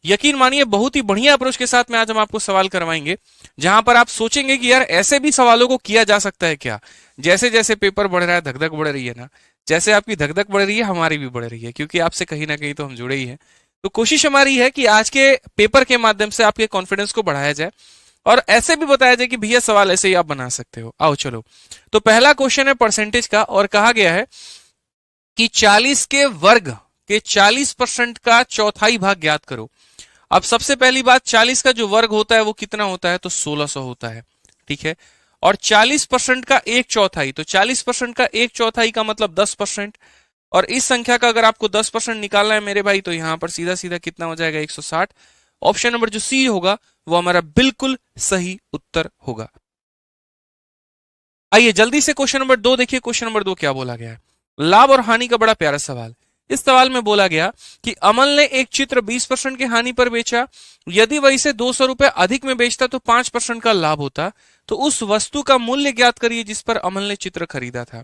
यकीन मानिए बहुत ही बढ़िया अप्रोच के साथ में आज हम आपको सवाल करवाएंगे, जहां पर आप सोचेंगे कि यार ऐसे भी सवालों को किया जा सकता है क्या। जैसे जैसे पेपर बढ़ रहा है धक धक बढ़ रही है ना, जैसे आपकी धक धक बढ़ रही है हमारी भी बढ़ रही है, क्योंकि आपसे कहीं ना कहीं तो हम जुड़े ही हैं। तो कोशिश हमारी है कि आज के पेपर के माध्यम से आपके कॉन्फिडेंस को बढ़ाया जाए और ऐसे भी बताया जाए कि भैया सवाल ऐसे ही आप बना सकते हो। आओ चलो, तो पहला क्वेश्चन है परसेंटेज का, और कहा गया है कि 40 के वर्ग के 40% का चौथाई भाग ज्ञात करो। अब सबसे पहली बात, 40 का जो वर्ग होता है वो कितना होता है, तो 1600 होता है। ठीक है, और 40% का एक चौथाई, तो 40% का एक चौथाई का मतलब 10%। और इस संख्या का अगर आपको 10% निकालना है मेरे भाई, तो यहां पर सीधा सीधा कितना हो जाएगा, 160। ऑप्शन नंबर जो सी होगा वो हमारा बिल्कुल सही उत्तर होगा। आइए जल्दी से क्वेश्चन नंबर 2 देखिए। क्वेश्चन नंबर 2 क्या बोला गया है, लाभ और हानि का बड़ा प्यारा सवाल। इस सवाल में बोला गया कि अमल ने एक चित्र 20% की हानि पर बेचा। यदि वह इसे 200 रुपए अधिक में बेचता तो 5% का लाभ होता। तो उस वस्तु का मूल्य ज्ञात करिए जिस पर अमल ने चित्र खरीदा था।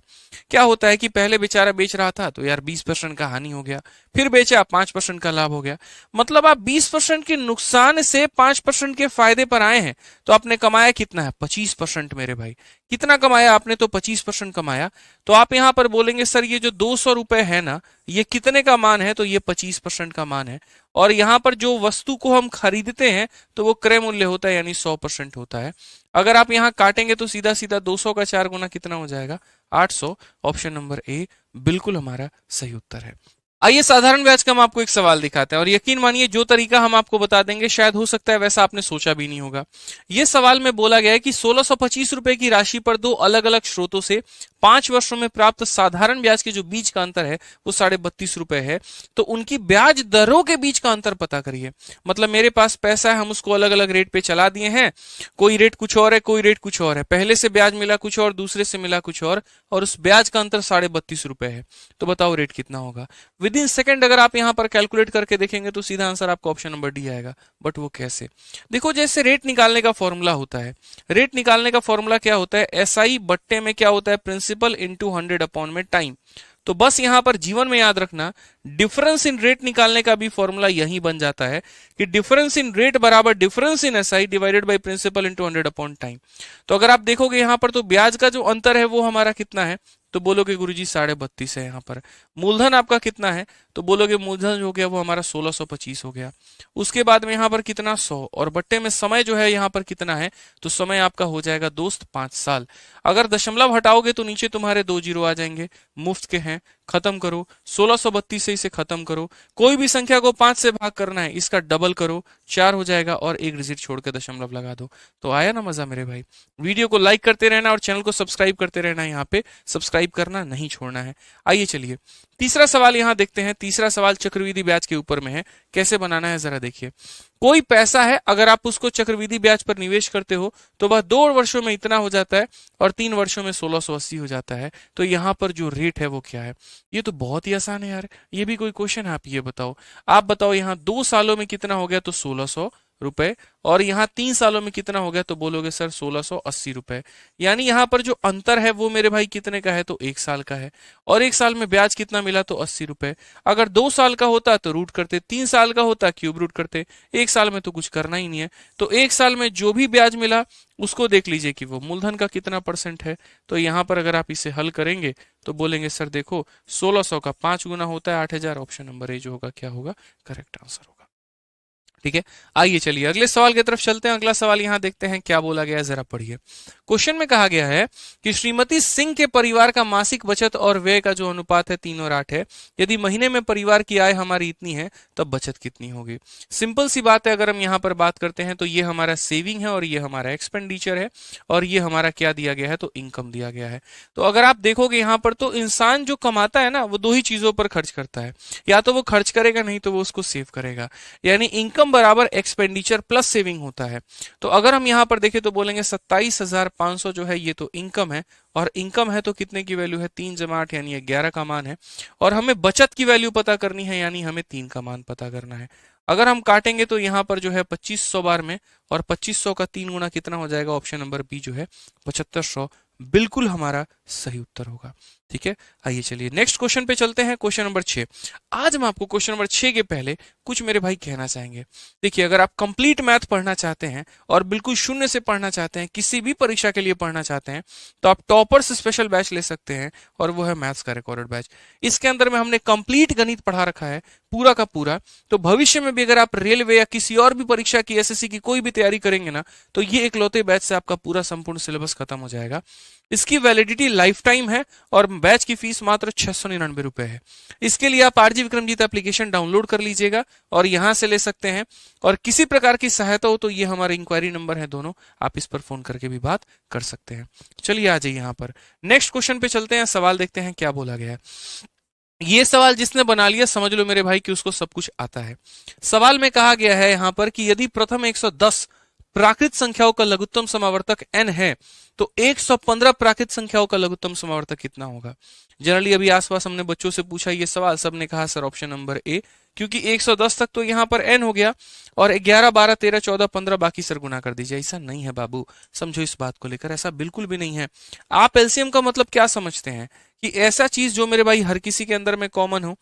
क्या होता है कि पहले बेचारा बेच रहा था तो यार 20% का हानि हो गया, फिर बेचा 5% का लाभ हो गया। मतलब आप 20% के नुकसान से 5% के फायदे पर आए हैं। तो आपने कमाया कितना है, 25% मेरे भाई। कितना कमाया आपने, तो 25% कमाया। तो आप यहां पर बोलेंगे सर ये जो 200 रुपए है ना, ये कितने का मान है, तो ये 25% का मान है। और यहां पर जो वस्तु को हम खरीदते हैं तो वो क्रय मूल्य होता है, यानी 100% होता है। अगर आप यहां काटेंगे तो सीधा सीधा 200 का 4 गुना कितना हो जाएगा, 800। ऑप्शन नंबर ए बिल्कुल हमारा सही उत्तर है। आइए साधारण ब्याज का हम आपको एक सवाल दिखाते हैं, और यकीन मानिए जो तरीका हम आपको बता देंगे शायद हो सकता है वैसा आपने सोचा भी नहीं होगा। यह सवाल में बोला गया है कि 1625 रुपए की राशि पर दो अलग अलग स्रोतों से 5 वर्षों में प्राप्त साधारण ब्याज के जो बीच का अंतर है वो 32.5 रुपए है। तो उनकी ब्याज दरों के बीच का अंतर पता करिए। मतलब मेरे पास पैसा है, हम उसको अलग अलग रेट पे चला दिए हैं, कोई रेट कुछ और है, कोई रेट कुछ और है। पहले से ब्याज मिला कुछ और, दूसरे से मिला कुछ और उस ब्याज का अंतर 32.5 रुपए है। तो बताओ रेट कितना होगा। विद इन सेकंड अगर आप यहां पर कैलकुलेट करके देखेंगे तो सीधा आंसर आपको ऑप्शन नंबर डी आएगा। बट वो कैसे, देखो जैसे रेट निकालने का फॉर्मूला होता है, रेट निकालने का फॉर्मूला क्या होता है, एसआई बट्टे में क्या होता है, प्रिंसिपल इंटू 100 अपॉन में टाइम। तो बस यहां पर जीवन में याद रखना, डिफरेंस इन रेट निकालने का भी फॉर्मूला यही बन जाता है कि डिफरेंस इन रेट बराबर difference in SI divided by principal into 100 upon time. तो अगर आप देखोगे यहां पर तो ब्याज का जो अंतर है वो हमारा कितना है, तो बोलोगे गुरुजी 32.5 है। यहाँ पर मूलधन आपका कितना है, तो बोलोगे मूलधन जो हो गया वो हमारा 1625 हो गया। उसके बाद में यहाँ पर कितना 100, और बट्टे में समय जो है यहाँ पर कितना है, तो समय आपका हो जाएगा दोस्त 5 साल। अगर दशमलव हटाओगे तो नीचे तुम्हारे 2 जीरो आ जाएंगे, मुफ्त के हैं, खत्म करो। 1632 से इसे खत्म करो, कोई भी संख्या को 5 से भाग करना है, इसका डबल करो, 4 हो जाएगा, और एक डिजिट छोड़ के दशमलव लगा दो। तो आया ना मजा मेरे भाई। वीडियो को लाइक करते रहना और चैनल को सब्सक्राइब करते रहना, यहाँ पे सब्सक्राइब करना नहीं छोड़ना है। आइए चलिए तीसरा सवाल यहां देखते हैं। तीसरा सवाल चक्रवृद्धि ब्याज के ऊपर में है, कैसे बनाना है जरा देखिए। कोई पैसा है, अगर आप उसको चक्रवृद्धि ब्याज पर निवेश करते हो तो वह 2 वर्षों में इतना हो जाता है और 3 वर्षों में 1680 हो जाता है। तो यहां पर जो रेट है वो क्या है, ये तो बहुत ही आसान है यार, ये भी कोई क्वेश्चन है, आप ये बताओ। आप बताओ यहाँ 2 सालों में कितना हो गया, तो 1600 रुपए, और यहाँ 3 सालों में कितना हो गया, तो बोलोगे सर 1680 रुपए। यानी यहाँ पर जो अंतर है वो मेरे भाई कितने का है, तो 1 साल का है। और 1 साल में ब्याज कितना मिला, तो 80 रुपए। अगर 2 साल का होता तो रूट करते, 3 साल का होता क्यूब रूट करते, 1 साल में तो कुछ करना ही नहीं है। तो 1 साल में जो भी ब्याज मिला उसको देख लीजिए कि वो मूलधन का कितना परसेंट है। तो यहाँ पर अगर आप इसे हल करेंगे तो बोलेंगे सर देखो 1600 का 5 गुना होता है 8000। ऑप्शन नंबर ए जो होगा क्या होगा, करेक्ट आंसर होगा। ठीक है, आइए चलिए अगले सवाल की तरफ चलते हैं। अगला सवाल यहां देखते हैं क्या बोला गया है, जरा पढ़िए। क्वेश्चन में कहा गया है कि श्रीमती सिंह के परिवार का मासिक बचत और व्यय का जो अनुपात है 3 और 8 है। यदि महीने में परिवार की आय हमारी इतनी है तब बचत कितनी होगी। सिंपल सी बात है, अगर हम यहाँ पर बात करते हैं तो ये हमारा सेविंग है और ये हमारा एक्सपेंडिचर है, और ये हमारा क्या दिया गया है, तो इनकम दिया गया है। तो अगर आप देखोगे यहाँ पर तो इंसान जो कमाता है ना वो 2 ही चीजों पर खर्च करता है, या तो वो खर्च करेगा, नहीं तो वो उसको सेव करेगा। यानी इनकम बराबर एक्सपेंडिचर प्लस सेविंग होता है। तो अगर हम यहां पर देखें तो बोलेंगे 27,500 जो है ये तो इनकम है, और इनकम है तो कितने की वैल्यू है, 3 जमा 8 यानी 11 का मान है। और हमें बचत की वैल्यू पता करनी है, यानी हमें 3 का मान पता करना है। अगर हम काटेंगे तो यहाँ पर जो है 2500 बार में, और 2500 का 3 गुना कितना हो जाएगा, ऑप्शन नंबर बी जो है 7500 बिल्कुल हमारा सही उत्तर होगा। ठीक है। आइए चलिए नेक्स्ट क्वेश्चन पे चलते हैं, क्वेश्चन नंबर 6। आज हम आपको क्वेश्चन नंबर 6 के पहले कुछ मेरे भाई कहना चाहेंगे। देखिए, अगर आप कंप्लीट मैथ पढ़ना चाहते हैं और बिल्कुल शून्य से पढ़ना चाहते हैं, किसी भी परीक्षा के लिए पढ़ना चाहते हैं, तो आप टॉपर्स स्पेशल बैच ले सकते हैं, और वो है मैथ्स का रिकॉर्डेड बैच। इसके अंदर में हमने कंप्लीट गणित पढ़ा रखा है, पूरा का पूरा। तो भविष्य में भी अगर आप रेलवे या किसी और भी परीक्षा की, एसएससी की कोई भी तैयारी करेंगे ना, तो ये इकलौते बैच से आपका पूरा संपूर्ण सिलेबस खत्म हो जाएगा। इसकी वैलिडिटी लाइफ टाइम है और बैच की फीस मात्र 699 रुपए है। इसके लिए आप आरजी विक्रमजीत एप्लीकेशन डाउनलोड कर लीजिएगा और यहां से ले सकते हैं। और किसी प्रकार की सहायता हो तो ये हमारे इंक्वायरी नंबर है दोनों, आप इस पर फोन करके भी बात कर सकते हैं। चलिए आ जाइए यहाँ पर नेक्स्ट क्वेश्चन पे चलते हैं, सवाल देखते हैं क्या बोला गया है। ये सवाल जिसने बना लिया समझ लो मेरे भाई कि उसको सब कुछ आता है। सवाल में कहा गया है यहां पर कि यदि प्रथम 110 प्राकृत संख्याओं का लघुत्तम समावर्तक n है, तो 115 प्राकृत संख्याओं का लघुत्तम समावर्तक कितना होगा। जनरली अभी आसपास हमने बच्चों से पूछा ये सवाल, सबने कहा सर ऑप्शन नंबर ए, क्योंकि 110 तक तो यहां पर n हो गया और 11, 12, 13, 14, 15 बाकी सर गुना कर दीजिए। ऐसा नहीं है बाबू, समझो इस बात को लेकर, ऐसा बिल्कुल भी नहीं है। आप एलसीएम का मतलब क्या समझते हैं कि ऐसा चीज जो मेरे भाई हर किसी के अंदर में कॉमन हो।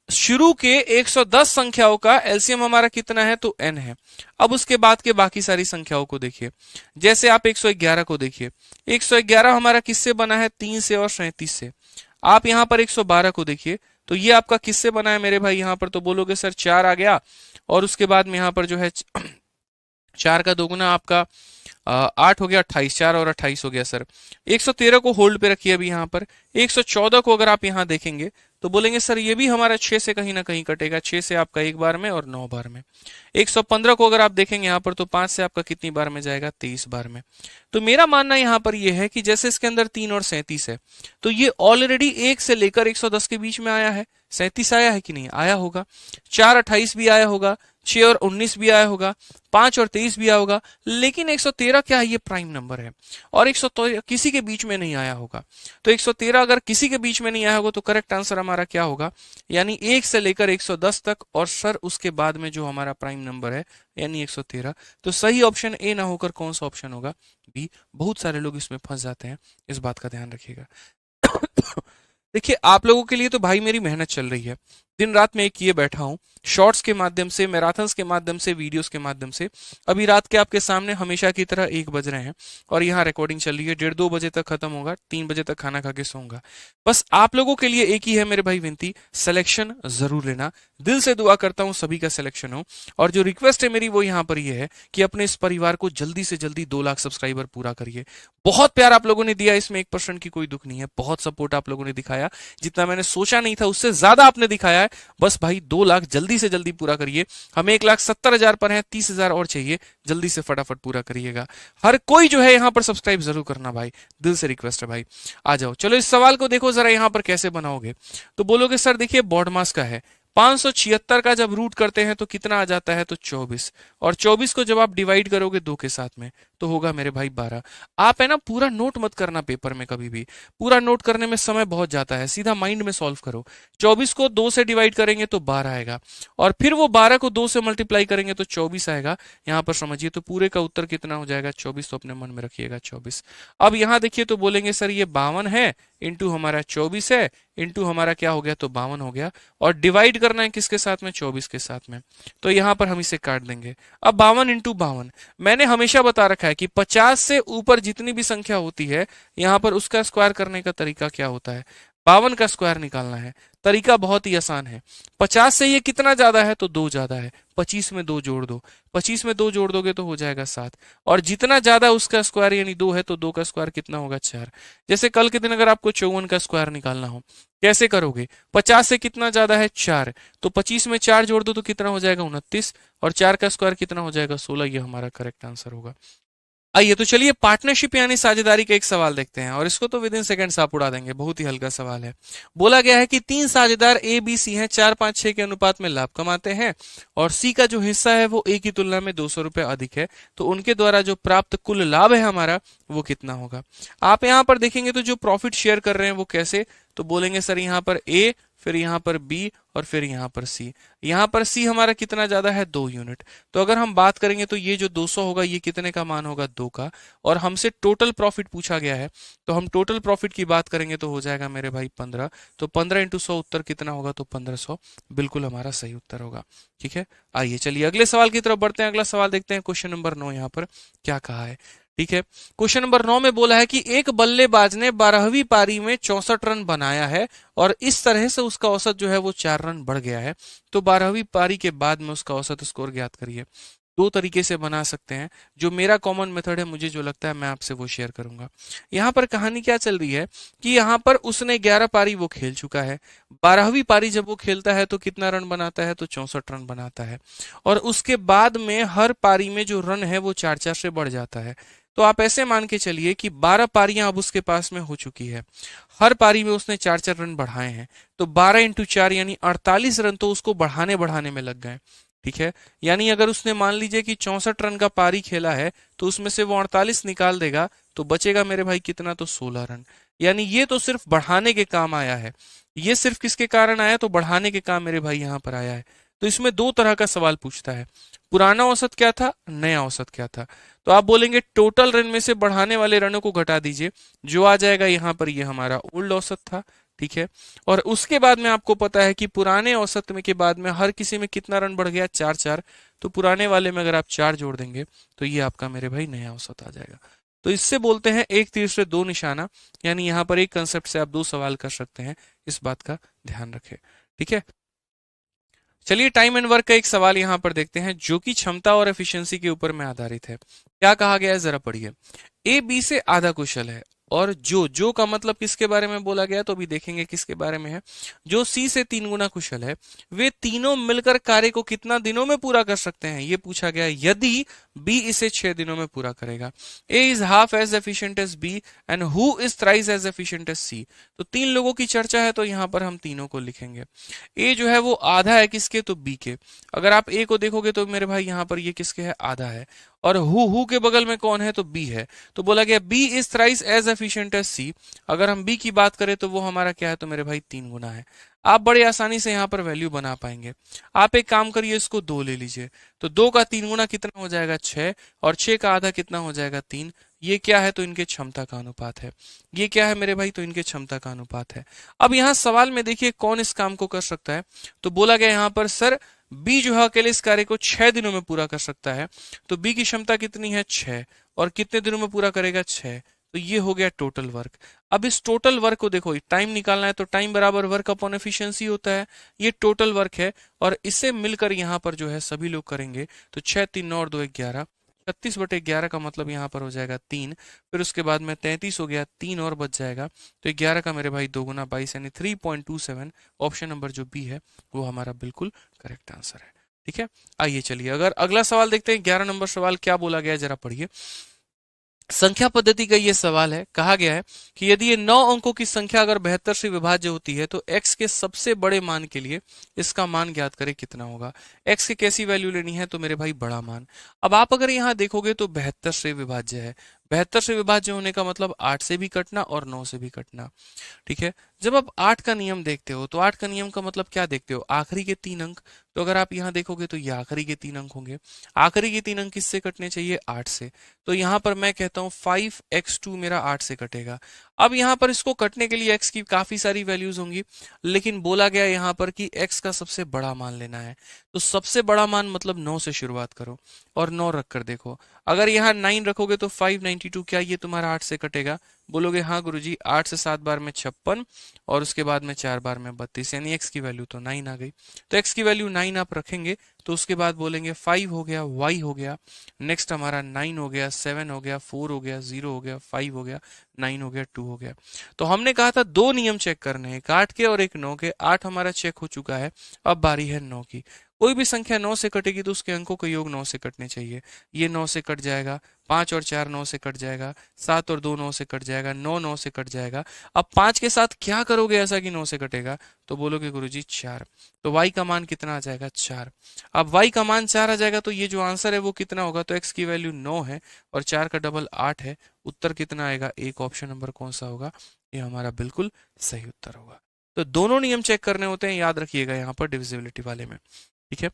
शुरू के 110 संख्याओं का एलसीएम हमारा कितना है, तो n है। अब उसके बाद के बाकी सारी संख्याओं को देखिए, जैसे आप 111 को देखिए, 111 हमारा किससे बना है, 3 से और 37 से। आप यहां पर 112 को देखिए, तो ये आपका किससे बना है मेरे भाई, यहां पर तो बोलोगे सर 4 आ गया, और उसके बाद में यहां पर जो है 4 का दोगुना आपका 8 हो गया, 28, 4 और 28 हो गया सर। 113 को होल्ड पे रखिए अभी यहाँ पर। 114 को अगर आप यहाँ देखेंगे तो बोलेंगे सर ये भी हमारा 6 से कहीं ना कहीं कटेगा, 6 से आपका 1 बार में और 9 बार में। 115 को अगर आप देखेंगे यहाँ पर तो 5 से आपका कितनी बार में जाएगा, 23 बार में। तो मेरा मानना यहाँ पर यह है कि जैसे इसके अंदर 3 और 37 है, तो ये ऑलरेडी 1 से लेकर 110 के बीच में आया है। 37 आया है कि नहीं, आया होगा। 4, 28 भी आया होगा, 6 और 19 भी आया होगा, 5 और 23 भी आया होगा, लेकिन 113 क्या है, ये प्राइम नंबर है और 113 किसी के बीच में नहीं आया होगा। तो 113 अगर किसी के बीच में नहीं आया होगा तो करेक्ट आंसर हमारा क्या होगा, यानी 1 से लेकर 110 तक, और सर उसके बाद में जो हमारा प्राइम नंबर है यानी 113। तो सही ऑप्शन ए ना होकर कौन सा ऑप्शन होगा, बी। बहुत सारे लोग इसमें फंस जाते हैं, इस बात का ध्यान रखिएगा। देखिए, आप लोगों के लिए तो भाई मेरी मेहनत चल रही है, दिन रात में किए बैठा हूं, शॉर्ट्स के माध्यम से, मैराथन्स के माध्यम से, वीडियोस के माध्यम से। अभी रात के आपके सामने हमेशा की तरह 1 बज रहे हैं और यहाँ रिकॉर्डिंग चल रही है, 1:30-2 बजे तक खत्म होगा, 3 बजे तक खाना खा के सोऊंगा। बस आप लोगों के लिए एक ही है मेरे भाई विनती, सिलेक्शन जरूर लेना। दिल से दुआ करता हूं सभी का सिलेक्शन हो, और जो रिक्वेस्ट है मेरी वो यहाँ पर ये है कि अपने इस परिवार को जल्दी से जल्दी 2 लाख सब्सक्राइबर पूरा करिए। बहुत प्यार आप लोगों ने दिया, इसमें 1% की कोई दुख नहीं है, बहुत सपोर्ट आप लोगों ने दिखाया, जितना मैंने सोचा नहीं था उससे ज्यादा आपने दिखाया है। बस भाई 2 लाख जल्दी से जल्दी पूरा करिए। हमें 1,70,000 पर है, 30,000 और चाहिए, जल्दी से फटाफट पूरा करिएगा। हर कोई जो है यहाँ पर सब्सक्राइब जरूर करना भाई, दिल से रिक्वेस्ट है भाई। आ जाओ, चलो इस सवाल को देखो जरा, यहाँ पर कैसे बनाओगे। तो बोलोगे सर देखिए बॉड मास का है, 576 का जब रूट करते हैं तो कितना आ जाता है, तो 24, और 24 को जब आप डिवाइड करोगे 2 के साथ में तो होगा मेरे भाई 12। आप है ना पूरा नोट मत करना पेपर में, कभी भी पूरा नोट करने में समय बहुत जाता है, सीधा माइंड में सॉल्व करो। 24 को 2 से डिवाइड करेंगे तो 12 आएगा, और फिर वो 12 को 2 से मल्टीप्लाई करेंगे तो 24 आएगा। यहाँ पर समझिए तो पूरे का उत्तर कितना हो जाएगा, 24। तो अपने मन में रखिएगा 24। अब यहाँ देखिए तो बोलेंगे सर ये 52 है, इंटू हमारा 24 है, इंटू हमारा क्या हो गया, तो 52 हो गया, और डिवाइड करना है किसके साथ में, 24 के साथ में। तो यहाँ पर हम इसे काट देंगे। अब 52 इंटू 52, मैंने हमेशा बता रखा है कि 50 से ऊपर जितनी भी संख्या होती है यहाँ पर उसका स्क्वायर करने का तरीका क्या होता है, 52 का स्क्वायर निकालना है। तरीका बहुत ही आसान है, 50 से ये कितना ज्यादा है, तो 2 ज्यादा है, 25 में 2 जोड़ दो, 25 में 2 जोड़ दोगे तो हो जाएगा 7, और जितना ज्यादा उसका स्क्वायर यानी 2 है तो 2 का स्क्वायर कितना होगा, 4। जैसे कल के दिन अगर आपको 54 का स्क्वायर निकालना हो, कैसे करोगे, 50 से कितना ज्यादा है, 4, तो 25 में 4 जोड़ दो तो कितना हो जाएगा, 29, और 4 का स्क्वायर कितना हो जाएगा, 16। ये हमारा करेक्ट आंसर होगा। आइए तो चलिए पार्टनरशिप यानी साझेदारी का एक सवाल देखते हैं, और इसको तो विद इन सेकंड्स आप उड़ा देंगे, बहुत ही हल्का सवाल है। बोला गया है कि 3 साझेदार ए बी सी हैं, 4, 5, 6 के अनुपात में लाभ कमाते हैं, और सी का जो हिस्सा है वो ए की तुलना में 200 रुपए अधिक है, तो उनके द्वारा जो प्राप्त कुल लाभ है हमारा वो कितना होगा। आप यहाँ पर देखेंगे तो जो प्रॉफिट शेयर कर रहे हैं वो कैसे, तो बोलेंगे सर यहाँ पर ए, फिर यहाँ पर बी और फिर यहाँ पर सी। यहाँ पर सी हमारा कितना ज्यादा है, 2 यूनिट। तो अगर हम बात करेंगे तो ये जो 200 होगा ये कितने का मान होगा, 2 का। और हमसे टोटल प्रॉफिट पूछा गया है, तो हम टोटल प्रॉफिट की बात करेंगे तो हो जाएगा मेरे भाई 15। तो 15 इंटू 100 उत्तर कितना होगा, तो 1500 बिल्कुल हमारा सही उत्तर होगा। ठीक है, आइए चलिए अगले सवाल की तरफ बढ़ते हैं। अगला सवाल देखते हैं, क्वेश्चन नंबर 9 यहाँ पर क्या कहा है। ठीक है, क्वेश्चन नंबर 9 में बोला है कि एक बल्लेबाज ने 12वीं पारी में 64 रन बनाया है और इस तरह से उसका औसत जो है वो 4 रन बढ़ गया है। तो 12वीं पारी के बाद में उसका औसत स्कोर ज्ञात करिए। दो तरीके से बना सकते हैं, जो मेरा कॉमन मेथड है, मुझे जो लगता है मैं आपसे वो शेयर करूंगा। यहाँ पर कहानी क्या चल रही है कि यहाँ पर उसने 11 पारी वो खेल चुका है। 12वीं पारी जब वो खेलता है तो कितना रन बनाता है, तो 64 रन बनाता है। और उसके बाद में हर पारी में जो रन है वो 4-4 से बढ़ जाता है। तो आप ऐसे मान के चलिए कि 12 पारियां अब उसके पास में हो चुकी है, हर पारी में उसने 4-4 रन बढ़ाए हैं। तो 12 इंटू 4 यानी 48 रन तो उसको बढ़ाने बढ़ाने में लग गए। ठीक है, यानी अगर उसने मान लीजिए कि 64 रन का पारी खेला है तो उसमें से वो 48 निकाल देगा तो बचेगा मेरे भाई कितना, तो 16 रन। यानी ये तो सिर्फ बढ़ाने के काम आया है। ये सिर्फ किसके कारण आया, तो बढ़ाने के काम मेरे भाई यहाँ पर आया है। तो इसमें दो तरह का सवाल पूछता है, पुराना औसत क्या था, नया औसत क्या था। तो आप बोलेंगे टोटल रन में से बढ़ाने वाले रनों को घटा दीजिए, जो आ जाएगा यहाँ पर ये हमारा ओल्ड औसत था। ठीक है, और उसके बाद में आपको पता है कि पुराने औसत में के बाद में हर किसी में कितना रन बढ़ गया, 4-4। तो पुराने वाले में अगर आप 4 जोड़ देंगे तो ये आपका मेरे भाई नया औसत आ जाएगा। तो इससे बोलते हैं एक तीर से दो निशाना, यानी यहाँ पर एक कंसेप्ट से आप दो सवाल कर सकते हैं, इस बात का ध्यान रखें। ठीक है, चलिए टाइम एंड वर्क का एक सवाल यहाँ पर देखते हैं, जो कि क्षमता और एफिशिएंसी के ऊपर में आधारित है। क्या कहा गया है जरा पढ़िए। ए बी से आधा कुशल है और जो का मतलब किसके बारे में बोला गया, तो अभी देखेंगे किसके बारे में है। जो सी से 3 गुना कुशल है, वे तीनों मिलकर कार्य को कितना दिनों में पूरा कर सकते हैं, ये पूछा गया है, यदि बी इसे 6 दिनों में पूरा करेगा। A is half as efficient as B and who is thrice as efficient as C. तो 3 लोगों की चर्चा है, तो यहाँ पर हम तीनों को लिखेंगे। ए जो है वो आधा है किसके, तो बी के। अगर आप ए को देखोगे तो मेरे भाई यहाँ पर ये किसके है, आधा है। और हु के बगल में कौन है, तो बी है। तो बोला गया B is thrice as efficient as C. अगर हम बी की बात करें तो वो हमारा क्या है, तो मेरे भाई 3 गुना है। आप बड़े आसानी से यहाँ पर वैल्यू बना पाएंगे। आप एक काम करिए, इसको 2 ले लीजिए, तो 2 का 3 गुना कितना हो जाएगा, 6। और 6 का आधा कितना हो जाएगा, 3। ये क्या है, तो इनके क्षमता का अनुपात है। ये क्या है मेरे भाई, तो इनके क्षमता का अनुपात है। अब यहाँ सवाल में देखिए कौन इस काम को कर सकता है। तो बोला गया यहाँ पर सर बी जो है अकेले इस कार्य को 6 दिनों में पूरा कर सकता है। तो बी की क्षमता कितनी है, 6। और कितने दिनों में पूरा करेगा, 6। तो ये हो गया टोटल वर्क। अब इस टोटल वर्क को देखो, टाइम निकालना है तो टाइम बराबर वर्क अपॉन एफिशिएंसी होता है। ये टोटल वर्क है और इसे मिलकर यहाँ पर जो है सभी लोग करेंगे। तो 6 3 9 और 2 11, 36/11 का मतलब यहाँ पर हो जाएगा 3। फिर उसके बाद में 33 हो गया, 3 और बच जाएगा। तो 11 का मेरे भाई 2 गुना 22 यानी 3.27। ऑप्शन नंबर जो बी है वो हमारा बिल्कुल करेक्ट आंसर है। ठीक है, आइए चलिए अगर अगला सवाल देखते हैं। 11 नंबर सवाल क्या बोला गया है जरा पढ़िए। संख्या पद्धति का ये सवाल है। कहा गया है कि यदि ये 9 अंकों की संख्या अगर 72 से विभाज्य होती है तो x के सबसे बड़े मान के लिए इसका मान ज्ञात करें कितना होगा। x की कैसी वैल्यू लेनी है, तो मेरे भाई बड़ा मान। अब आप अगर यहाँ देखोगे तो 72 से विभाज्य है। 72 से विभाज्य होने का मतलब 8 से भी कटना और 9 से भी कटना। ठीक है, जब आप 8 का नियम देखते हो तो 8 का नियम का मतलब क्या देखते हो, आखिरी के 3 अंक। तो अगर आप यहाँ देखोगे तो ये आखिरी के 3 अंक होंगे। आखिरी के 3 अंक किससे कटने चाहिए, 8 से। तो यहाँ पर मैं कहता हूँ 5x2 मेरा 8 से कटेगा। अब यहाँ पर इसको कटने के लिए x की काफी सारी वैल्यूज होंगी, लेकिन बोला गया यहाँ पर कि x का सबसे बड़ा मान लेना है। तो सबसे बड़ा मान मतलब 9 से शुरुआत करो और 9 रख कर देखो। अगर यहाँ 9 रखोगे तो 592, क्या ये तुम्हारा 8 से कटेगा? बोलोगे हाँ गुरुजी, 8 से 7 बार में 56 और उसके बाद में 4 बार में 32, यानी x की वैल्यू तो 9 आ गई। तो x की वैल्यू 9 आप रखेंगे तो उसके बाद बोलेंगे 5 हो गया, y हो गया, नेक्स्ट हमारा 9 हो गया, 7 हो गया, 4 हो गया, 0 हो गया, 5 हो गया, 9 हो गया, 2 हो गया। तो हमने कहा था 2 नियम चेक करने हैं, एक 8 के और एक 9 के। 8 हमारा चेक हो चुका है, अब बारी है 9 की। कोई भी संख्या 9 से कटेगी तो उसके अंकों का योग 9 से कटने चाहिए। ये 9 से कट जाएगा, 5 और 4 9 से कट जाएगा, 7 और 2 9 से कट जाएगा, 9 9 से कट जाएगा। अब 5 के साथ क्या करोगे ऐसा कि 9 से कटेगा? तो बोलोगे गुरुजी 4। तो y का मान कितना आ जाएगा? 4। अब y का मान 4 आ जाएगा तो ये जो आंसर है वो कितना होगा? तो x की वैल्यू 9 है और 4 का डबल 8 है। उत्तर कितना आएगा? एक। ऑप्शन नंबर कौन सा होगा? ये हमारा बिल्कुल सही उत्तर होगा। तो दोनों नियम चेक करने होते हैं, याद रखिएगा यहाँ पर डिविजिबिलिटी वाले में। ठीक है,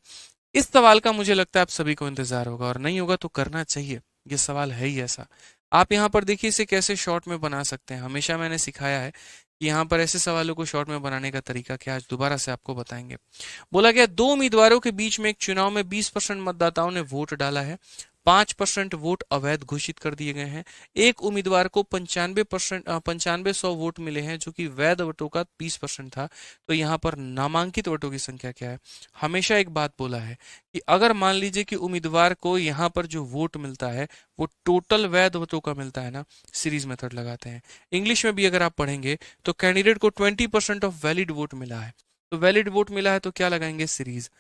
इस सवाल का मुझे लगता है आप सभी को इंतजार होगा, और नहीं होगा तो करना चाहिए, ये सवाल है ही ऐसा। आप यहाँ पर देखिए इसे कैसे शॉर्ट में बना सकते हैं। हमेशा मैंने सिखाया है कि यहाँ पर ऐसे सवालों को शॉर्ट में बनाने का तरीका क्या, आज दोबारा से आपको बताएंगे। बोला गया दो उम्मीदवारों के बीच में एक चुनाव में 20% मतदाताओं ने वोट डाला है, 5% वोट अवैध घोषित कर दिए गए हैं। एक उम्मीदवार को 95 100 वोट मिले हैं जो कि वैध वोटों का 20% था। तो यहाँ पर नामांकित वोटों की संख्या क्या है। हमेशा एक बात बोला है कि अगर मान लीजिए कि उम्मीदवार को यहाँ पर जो वोट मिलता है वो टोटल वैध वोटों का मिलता है ना, सीरीज मेथड लगाते हैं। इंग्लिश में भी अगर आप पढ़ेंगे तो कैंडिडेट को 20% ऑफ वैलिड वोट मिला है, तो वैलिड वोट मिला है तो क्या लगाएंगे, सीरीज।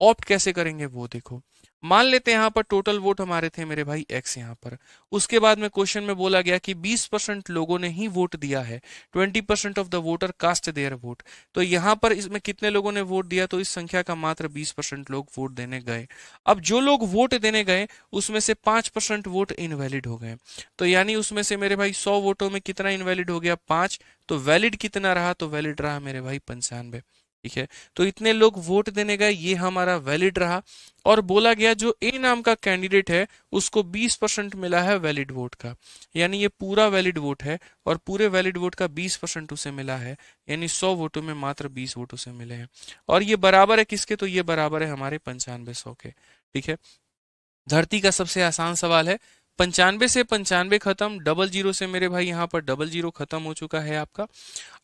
ऑप्ट कैसे करेंगे वो देखो। मान लेते हैं यहाँ पर टोटल वोट हमारे थे मेरे भाई x यहाँ पर। उसके बाद में क्वेश्चन में बोला गया कि 20% लोगों ने ही वोट दिया है, 20% of the voter cast their vote. तो यहाँ पर इसमें कितने लोगों ने वोट दिया, तो इस संख्या का मात्र 20% लोग वोट देने गए। अब जो लोग वोट देने गए उसमें से 5% वोट इनवैलिड हो गए। तो यानी उसमें से मेरे भाई 100 वोटों में कितना इनवैलिड हो गया, 5। तो वैलिड कितना रहा, तो वैलिड रहा मेरे भाई 95। ठीक है, तो इतने लोग वोट देने गए, ये हमारा वैलिड रहा। और बोला गया जो ए नाम का कैंडिडेट है उसको 20% मिला है वैलिड वोट का, यानी ये पूरा वैलिड वोट है और पूरे वैलिड वोट का 20% उसे मिला है, यानी 100 वोटों में मात्र 20 वोट उसे मिले हैं। और ये बराबर है किसके, तो ये बराबर है हमारे 95-100 के। ठीक है, धरती का सबसे आसान सवाल है। 95 से 95 खत्म, डबल जीरो से मेरे भाई यहाँ पर डबल जीरो खत्म हो चुका है आपका।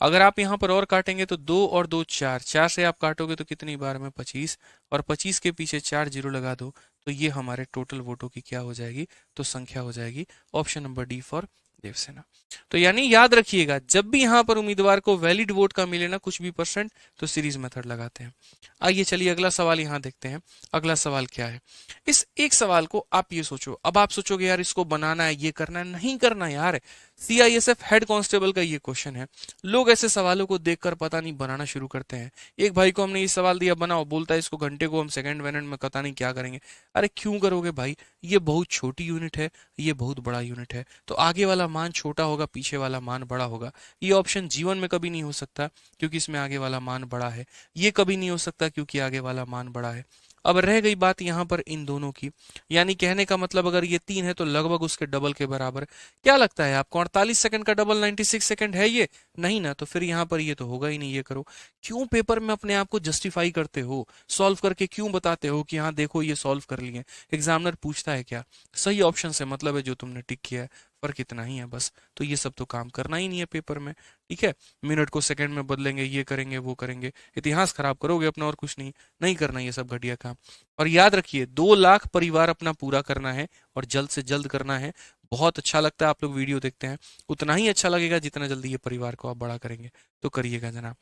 अगर आप यहाँ पर और काटेंगे तो 2 और 2 4, 4 से आप काटोगे तो कितनी बार में 25, और 25 के पीछे 4 जीरो लगा दो तो ये हमारे टोटल वोटों की क्या हो जाएगी, तो संख्या हो जाएगी। Option number D for Devsena. तो यानी याद रखिएगा जब भी यहां पर उम्मीदवार को वैलिड वोट का मिले ना कुछ भी परसेंट, तो सीरीज मेथड लगाते हैं। आइए चलिए अगला सवाल यहां देखते हैं। अगला सवाल क्या है, इस एक सवाल को आप ये सोचो। अब आप सोचोगे यार इसको बनाना है, ये करना है, नहीं करना यार। सीआईएसएफ हेड कांस्टेबल का ये क्वेश्चन है। लोग ऐसे सवालों को देखकर पता नहीं बनाना शुरू करते हैं। एक भाई को हमने ये सवाल दिया बनाओ, बोलता है इसको घंटे को हम सेकंड मिनट में पता नहीं क्या करेंगे। अरे क्यों करोगे भाई, ये बहुत छोटी यूनिट है, ये बहुत बड़ा यूनिट है, तो आगे वाला मान छोटा होगा, पीछे वाला मान बड़ा होगा। ये ऑप्शन जीवन में कभी नहीं हो सकता क्योंकि इसमें आगे वाला मान बड़ा है, ये कभी नहीं हो सकता क्योंकि आगे वाला मान बड़ा है। अब रह गई बात यहाँ पर इन दोनों की, यानी कहने का मतलब अगर ये 3 है तो लगभग उसके डबल के बराबर। क्या लगता है आपको 48 सेकंड का डबल 96 सेकंड है ये? नहीं ना, तो फिर यहाँ पर ये तो होगा ही नहीं। ये करो, क्यों पेपर में अपने आप को जस्टिफाई करते हो, सॉल्व करके क्यों बताते हो कि हाँ देखो ये सॉल्व कर लिए। एग्जामिनर पूछता है क्या, सही ऑप्शन से मतलब है जो तुमने टिक किया है, फर्क इतना ही है बस। तो ये सब तो काम करना ही नहीं है पेपर में। ठीक है, मिनट को सेकंड में बदलेंगे, ये करेंगे वो करेंगे, इतिहास खराब करोगे अपना, और कुछ नहीं, नहीं करना ये सब घटिया काम। और याद रखिए 2 लाख परिवार अपना पूरा करना है और जल्द से जल्द करना है। बहुत अच्छा लगता है आप लोग वीडियो देखते हैं, उतना ही अच्छा लगेगा जितना जल्दी ये परिवार को आप बड़ा करेंगे। तो करिएगा जनाब।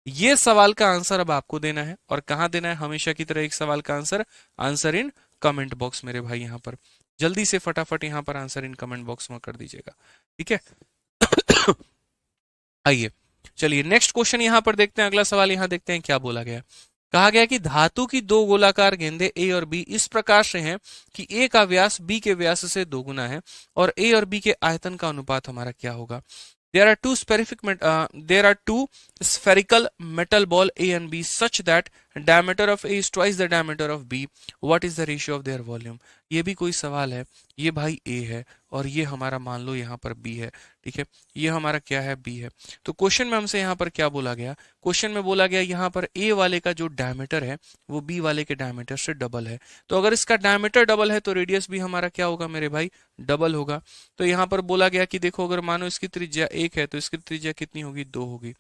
ये सवाल का आंसर अब आपको देना है, और कहाँ देना है, हमेशा की तरह एक सवाल का answer, answer in comment box मेरे भाई। यहाँ पर जल्दी से फटाफट यहाँ पर आंसर इन कमेंट बॉक्स में कर दीजिएगा। ठीक है आइए चलिए नेक्स्ट क्वेश्चन यहाँ पर देखते हैं। अगला सवाल यहाँ देखते हैं क्या बोला गया। कहा गया कि धातु की 2 गोलाकार गेंदें ए और बी इस प्रकार से हैं कि ए का व्यास बी के व्यास से 2 गुना है, और ए और बी के आयतन का अनुपात हमारा क्या होगा। there are two spherical metal ball A and B such that diameter of A is twice the diameter of B. What is the ratio of their volume? ये भी कोई सवाल है। ये भाई A है और ये हमारा मान लो यहाँ पर B है। ठीक है, ये हमारा क्या है, B है। तो क्वेश्चन में हमसे यहाँ पर क्या बोला गया, क्वेश्चन में बोला गया यहाँ पर A वाले का जो डायमीटर है वो B वाले के डायमीटर से डबल है। तो अगर इसका डायमीटर डबल है तो रेडियस भी हमारा क्या होगा मेरे भाई, डबल होगा। तो यहाँ पर बोला गया कि देखो अगर मानो इसकी त्रिज्या 1 है तो इसकी त्रिज्या कितनी होगी, 2 होगी।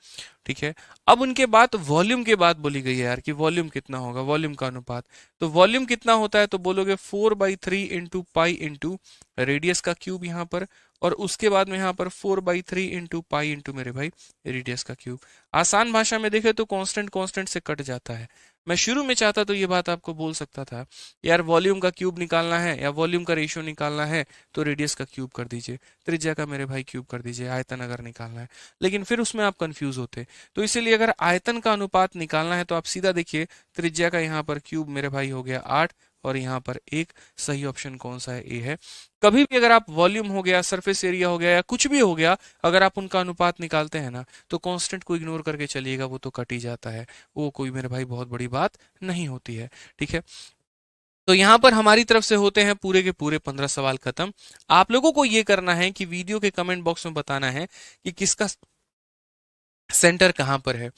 ठीक है, अब उनके बाद वॉल्यूम के बाद बोली गई है यार कि वॉल्यूम कितना होगा, वॉल्यूम का अनुपात। तो वॉल्यूम कितना होता है, तो बोलोगे 4/3 इंटू पाई इंटू रेडियस का क्यूब यहाँ पर, और उसके बाद में यहाँ पर 4/3 इंटू पाई इंटू मेरे भाई रेडियस का क्यूब। आसान भाषा में देखे तो कांस्टेंट कांस्टेंट से कट जाता है। मैं शुरू में चाहता तो ये बात आपको बोल सकता था यार वॉल्यूम का क्यूब निकालना है या वॉल्यूम का रेशियो निकालना है तो रेडियस का क्यूब कर दीजिए, त्रिज्या का मेरे भाई क्यूब कर दीजिए, आयतन अगर निकालना है। लेकिन फिर उसमें आप कंफ्यूज होते। तो इसीलिए अगर आयतन का अनुपात निकालना है तो आप सीधा देखिए त्रिज्या का यहाँ पर क्यूब मेरे भाई हो गया 8 और यहाँ पर एक सही ऑप्शन कौन सा है? ए है। कभी भी अगर आप वॉल्यूम हो गया, सरफेस एरिया हो गया या कुछ भी हो गया, अगर आप उनका अनुपात निकालते हैं ना, तो कांस्टेंट को इग्नोर करके चलिएगा, वो तो कट ही जाता है, वो कोई मेरे भाई बहुत बड़ी बात नहीं होती है। ठीक है, तो यहाँ पर हमारी तरफ से होते हैं पूरे के पूरे 15 सवाल खत्म। आप लोगों को ये करना है कि वीडियो के कमेंट बॉक्स में बताना है कि किसका सेंटर कहाँ पर है।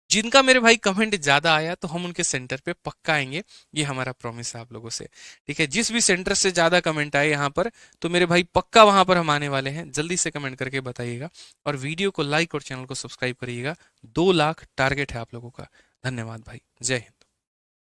जिनका मेरे भाई कमेंट ज्यादा आया तो हम उनके सेंटर पे पक्का आएंगे, ये हमारा प्रॉमिस है आप लोगों से। ठीक है, जिस भी सेंटर से ज्यादा कमेंट आए यहाँ पर, तो मेरे भाई पक्का वहां पर हम आने वाले हैं। जल्दी से कमेंट करके बताइएगा और वीडियो को लाइक और चैनल को सब्सक्राइब करिएगा। 2 लाख टारगेट है आप लोगों का। धन्यवाद भाई, जय हिंद।